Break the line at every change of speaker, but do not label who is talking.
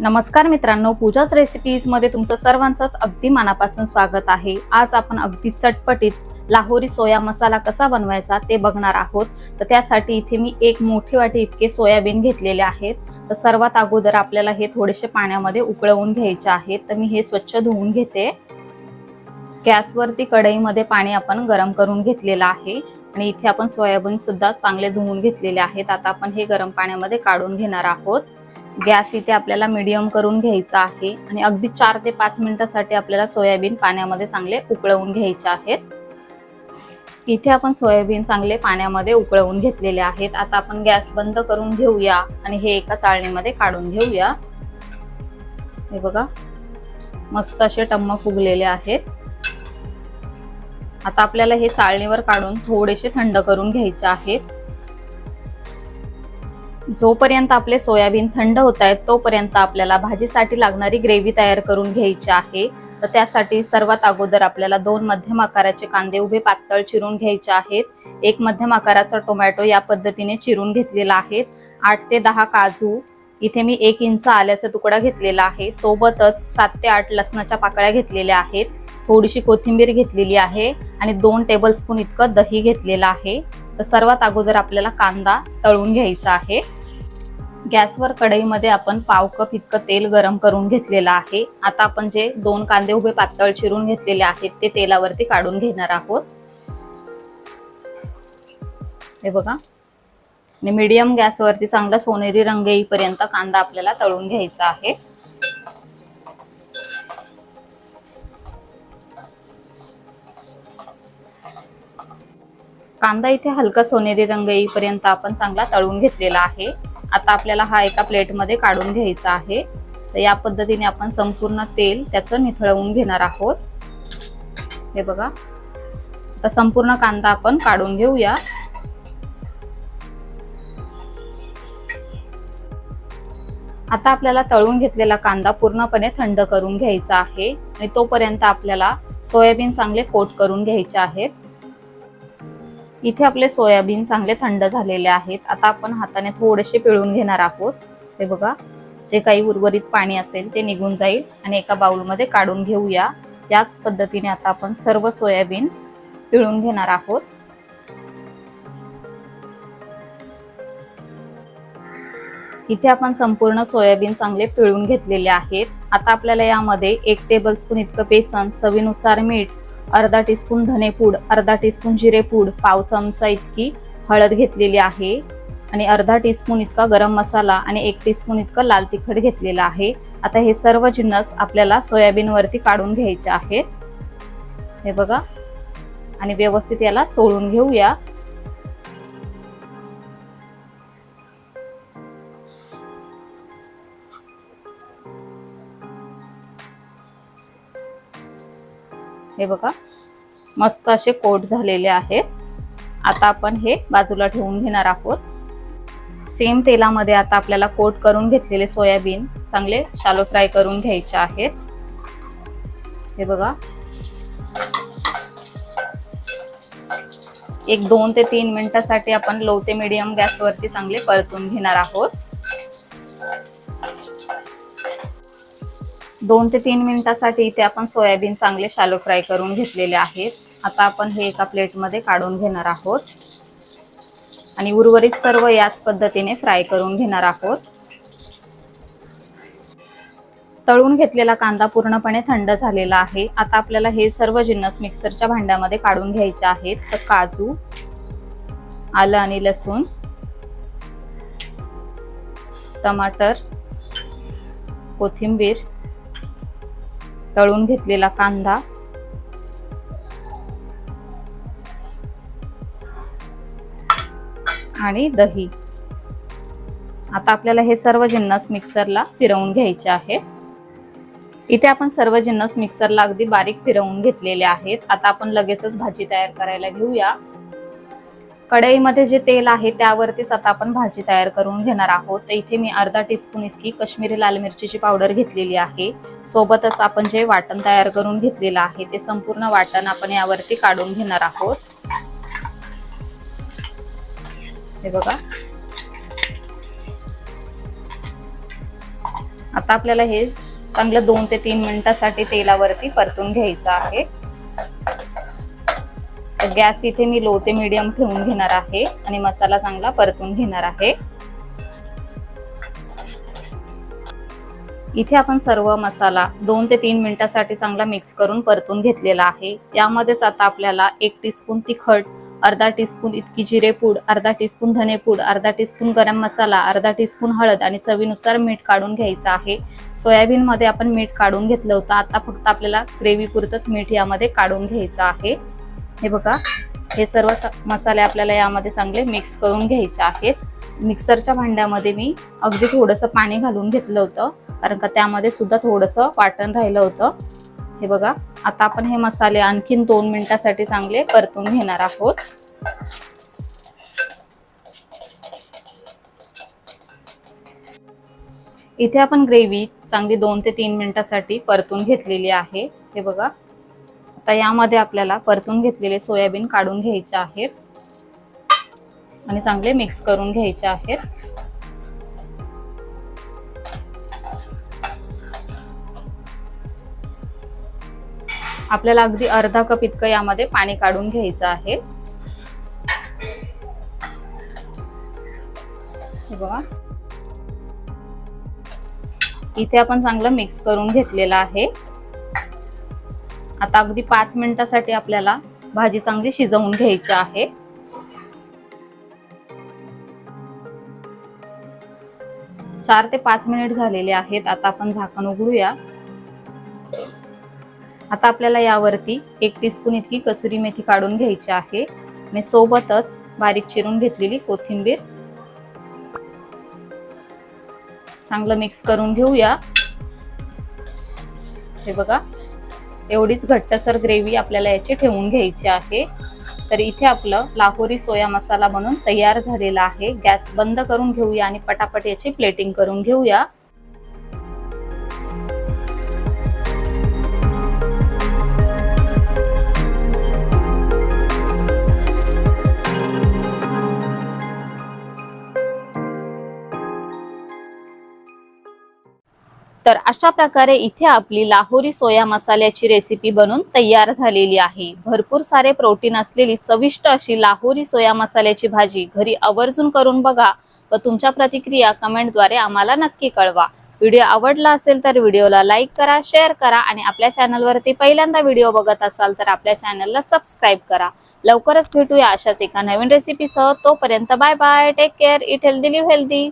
नमस्कार मित्रांनो, पूजाच रेसिपीज मध्ये तुमचं सर्वांचंच अगदी मनापासून स्वागत आहे। आज आपण अगदी चटपटीत लाहोरी सोया मसाला कसा बनवायचा ते बघणार आहोत। तर त्यासाठी इथे मी एक मोठी वाटी इतके सोयाबीन घेतलेले आहेत। तर सर्वात अगोदर आपल्याला हे थोडेसे पाण्यामध्ये उकळवून घ्यायचे आहेत। तर मी हे स्वच्छ धुवून घेते। गॅसवरती कढईमध्ये पाणी आपण गरम करून घेतलेलं आहे आणि इथे आपण सोयाबीन सुद्धा चांगले धुवून घेतलेले आहेत। आता आपण हे गरम पाण्यामध्ये काढून घेणार आहोत। गॅस इथे आपल्याला मीडियम करून घ्यायचा आहे आणि अगदी 4 ते 5 मिनिटांसाठी आपल्याला सोयाबीन पाण्यामध्ये चांगले उकळवून घ्यायचे आहेत। इथे आपण सोयाबीन चांगले पाण्यामध्ये उकळवून घेतलेले आहेत। आता आपण गॅस बंद करून घेऊया आणि हे एका चाळणीमध्ये काढून घेऊया। हे बघा, मस्त असे टम्म फुगलेले आहेत। आता आपल्याला हे चाळणीवर काढून थोडेसे थंड करून घ्यायचे आहेत। जोपर्यंत आपले सोयाबीन थंड होत आहेत तोपर्यंत आपल्याला भाजीसाठी लागणारी ग्रेव्ही तयार करून घ्यायची आहे। तर त्यासाठी सर्वात अगोदर आपल्याला 2 मध्यम आकाराचे कांदे उभे पातळ चिरून घ्यायचे आहेत। एक मध्यम आकाराचा टोमॅटो या पद्धतीने चिरून घेतलेला आहे। 8 ते 10 काजू, इथे मी 1 इंच आल्याचा तुकडा घेतलेला आहे। सोबतच 7 ते 8 लसणाच्या पाकळ्या घेतलेल्या आहेत। थोडीशी कोथिंबीर घेतलेली आहे आणि 2 टेबलस्पून इतकं दही घेतलेलं आहे। तर सर्वात अगोदर आपल्याला कांदा तळून घ्यायचा आहे। गॅसवर कढईमध्ये आपण पाव कप इतकं तेल गरम करून घेतलेलं आहे। आता आपण जे 2 कांदे उभे पातळ चिरून घेतलेले आहेत ते तेलावरती काढून घेणार आहोत। हे बघा, आणि मीडियम गॅसवरती चांगला सोनेरी रंग येईपर्यंत कांदा आपल्याला तळून घ्यायचा आहे। कांदा इथे हलका सोनेरी रंग येईपर्यंत आपण चांगला तळून घेतलेला आहे। आता आपल्याला हा एका प्लेटमध्ये काढून घ्यायचा आहे। तर या पद्धतीने आपण संपूर्ण तेल त्याचं निथळवून घेणार आहोत। हे बघा, आता संपूर्ण कांदा आपण काढून घेऊया। आता आपल्याला तळून घेतलेला कांदा पूर्णपणे थंड करून घ्यायचा आहे आणि तोपर्यंत आपल्याला सोयाबीन चांगले कोट करून घ्यायचे आहेत। इथे आपले सोयाबीन चांगले थंड झालेले आहेत। आता आपण हाताने थोडेसे पिळून घेणार आहोत। हे बघा, जे काही उर्वरित पाणी असेल ते निघून जाईल आणि एका बाउलमध्ये काढून घेऊया। याच पद्धतीने आता आपण सर्व सोयाबीन पिळून घेणार आहोत। इथे आपण संपूर्ण सोयाबीन चांगले पिळून घेतलेले आहेत। आता आपल्याला यामध्ये 1 टेबलस्पून इतकं बेसन, चवीनुसार मीठ, अर्धा टीस्पून धनेपूड, अर्धा टीस्पून जिरेपूड, पाव चमचा इतकी हळद घेतलेली आहे आणि अर्धा टीस्पून इतका गरम मसाला आणि 1 टीस्पून इतकं लाल तिखट घेतलेलं आहे। आता हे सर्व जिन्नस आपल्याला सोयाबीन वरती काढून घ्यायचे आहेत। हे बघा, आणि व्यवस्थित याला चोळून घेऊया। हे बघा, मस्त असे कोट झालेले आहेत। आता आपण हे बाजूला ठेवून घेणार आहोत। सेम तेलामध्ये आता आपल्याला कोट करून घेतलेले सोयाबीन चांगले शालो फ्राय करून घ्यायचे आहेत। हे बघा, 2 ते 3 मिनिटांसाठी आपण लो ते मीडियम गॅसवरती चांगले परतून घेणार आहोत। 2 ते 3 मिनिटांसाठी इथे आपण सोयाबीन चांगले शालो फ्राय करून घेतलेले आहेत। आता आपण हे एका प्लेटमध्ये काढून घेणार आहोत आणि उर्वरित सर्व याच पद्धतीने फ्राय करून घेणार आहोत। तळून घेतलेला कांदा पूर्णपणे थंड झालेला आहे। आता आपल्याला हे सर्व जिन्नस मिक्सरच्या भांड्यामध्ये काढून घ्यायचे आहेत। तर काजू, आलं आणि लसूण, टमाटर, कोथिंबीर, तळून घेतलेला कांदा, आणि दही। आता आपल्याला हे सर्व जिन्नस मिक्सरला फिरवून घ्यायचे आहेत। इथे आपण सर्व जिन्नस मिक्सरला अगदी बारीक फिरवून घेतलेले आहेत। आता आपण लगेचच भाजी तयार करायला घेऊया। कढईमध्ये जे तेल आहे त्यावरतीच आता आपण भाजी तयार करून घेणार आहोत। तर इथे मी अर्धा टीस्पून इतकी काश्मीरी लाल मिरचीची पावडर घेतलेली आहे। सोबतच आपण जे वाटण तयार करून घेतलेलं आहे ते संपूर्ण वाटण आपण यावरती काढून घेणार आहोत। हे बघा, आता आपल्याला हे चांगलं 2 ते 3 मिनिटांसाठी तेलावरती परतून घ्यायचं आहे। तर गॅस इथे मी लो ते मीडियम ठेवून घेणार आहे आणि मसाला चांगला परतून घेणार आहे। इथे आपण सर्व मसाला 2 ते 3 मिनिटांसाठी चांगला मिक्स करून परतून घेतलेला आहे। यामध्येच आता आपल्याला 1 टीस्पून तिखट, अर्धा टीस्पून इतकी जिरेपूड, अर्धा टीस्पून धनेपूड, अर्धा टीस्पून गरम मसाला, अर्धा टीस्पून हळद आणि चवीनुसार मीठ काढून घ्यायचं आहे। सोयाबीन मध्ये आपण मीठ काढून घेतलं होतं, आता फक्त आपल्याला ग्रेव्ही पुरतच मीठ यामध्ये काढून घ्यायचं आहे। हे बघा, हे सर्व मसाले आपल्याला यामध्ये चांगले मिक्स करून घ्यायचे आहेत। मिक्सरच्या भांड्यामध्ये मी अगदी थोडंसं पाणी घालून घेतलं होतं, कारण का त्यामध्ये सुद्धा थोडंसं वाटण राहिलं होतं। हे बघा, आता आपण हे मसाले आणखीन 2 मिनिटांसाठी चांगले परतून घेणार आहोत। इथे आपण ग्रेव्ही चांगली 2 ते 3 मिनिटांसाठी परतून घेतलेली आहे। हे बघा, आता यामध्ये आपल्याला परतून घेतलेले सोयाबीन काढून घ्यायचे आहेत आणि चांगले मिक्स करून घ्यायचे आहेत। आपल्याला अगदी अर्धा कप इतकं यामध्ये पाणी काढून घ्यायचं आहे। हे बघा, इथे आपण चांगलं मिक्स करून घेतलेलं आहे। आता अगदी 5 मिनिटांसाठी आपल्याला भाजी चांगली शिजवून घ्यायची आहे। 4 ते 5 मिनिट झालेले आहेत। आता आपण झाकण उघडूया। आता आपल्याला यावरती 1 टीस्पून इतकी कसुरी मेथी काढून घ्यायची आहे आणि सोबतच बारीक चिरून घेतलेली कोथिंबीर चांगलं मिक्स करून घेऊया। हे बघा, एवढीच घट्टसर ग्रेव्ही आपल्याला याची ठेवून घ्यायची आहे। तर इथे आपलं लाहोरी सोया मसाला बनून तयार झालेला आहे। गॅस बंद करून घेऊया आणि पटापट याची प्लेटिंग करून घेऊया। तर अशा प्रकारे इथे आपली लाहोरी सोया मसाल्याची रेसिपी बनून तयार झालेली आहे। भरपूर सारे प्रोटीन असलेली चविष्ट अशी लाहोरी सोया मसाल्याची भाजी घरी आवर्जून करून बघा व तुमच्या प्रतिक्रिया कमेंटद्वारे आम्हाला नक्की कळवा। व्हिडिओ आवडला असेल तर व्हिडिओला लाईक करा, शेअर करा आणि आपल्या चॅनलवरती पहिल्यांदा व्हिडिओ बघत असाल तर आपल्या चॅनलला सबस्क्राईब करा। लवकरच भेटूया अशाच एका नवीन रेसिपीसह। तोपर्यंत bye bye, take care, eat healthy, live healthy.